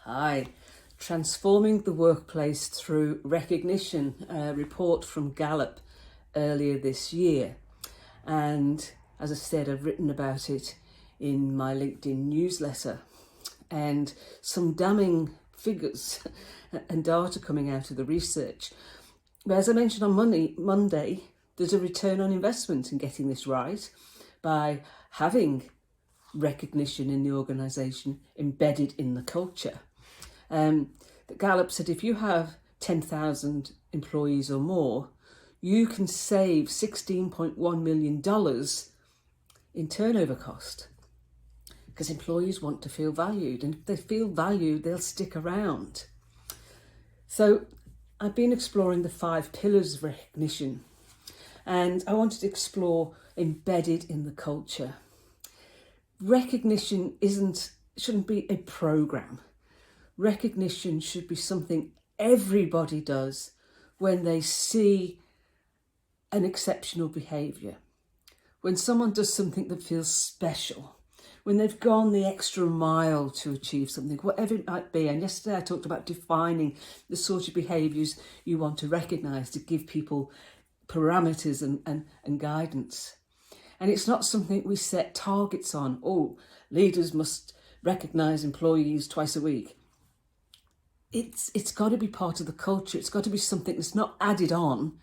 Hi. Transforming the Workplace Through Recognition, a report from Gallup earlier this year. And as I said, I've written about it in my LinkedIn newsletter. And some damning figures and data coming out of the research. But as I mentioned on Monday, there's a return on investment in getting this right by having recognition in the organisation embedded in the culture. Gallup said if you have 10,000 employees or more, you can save $16.1 million in turnover cost, because employees want to feel valued, and if they feel valued, they'll stick around. So I've been exploring the 5 pillars of recognition, and I wanted to explore embedded in the culture. Recognition shouldn't be a program. Recognition should be something everybody does when they see an exceptional behaviour, when someone does something that feels special, when they've gone the extra mile to achieve something, whatever it might be. And yesterday I talked about defining the sort of behaviours you want to recognise to give people parameters and guidance. And it's not something we set targets on. Oh, leaders must recognise employees twice a week. It's got to be part of the culture. It's got to be something that's not added on.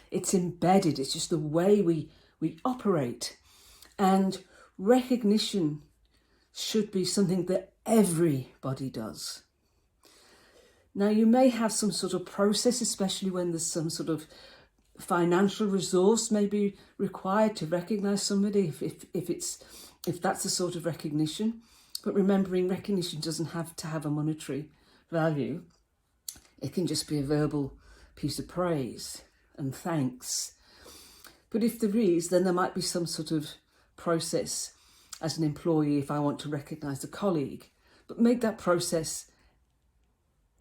It's embedded. It's just the way we operate. And recognition should be something that everybody does. Now, you may have some sort of process, especially when there's some sort of financial resource may be required to recognise somebody, if that's the sort of recognition. But remembering, recognition doesn't have to have a monetary value. It can just be a verbal piece of praise and thanks. But if there is, then there might be some sort of process as an employee if I want to recognise a colleague. But make that process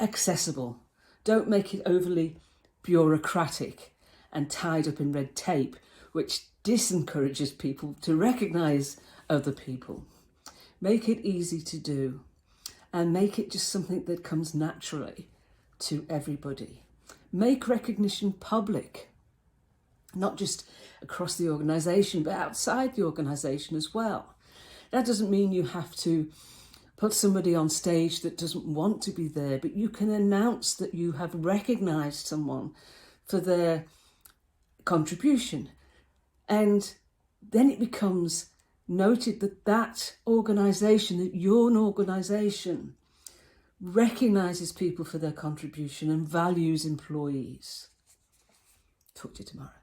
accessible. Don't make it overly bureaucratic and tied up in red tape, which disencourages people to recognise other people. Make it easy to do, and make it just something that comes naturally to everybody. Make recognition public, not just across the organisation, but outside the organisation as well. That doesn't mean you have to put somebody on stage that doesn't want to be there, but you can announce that you have recognised someone for their contribution. And then it becomes noted that organisation, that your organisation recognises people for their contribution and values employees. Talk to you tomorrow.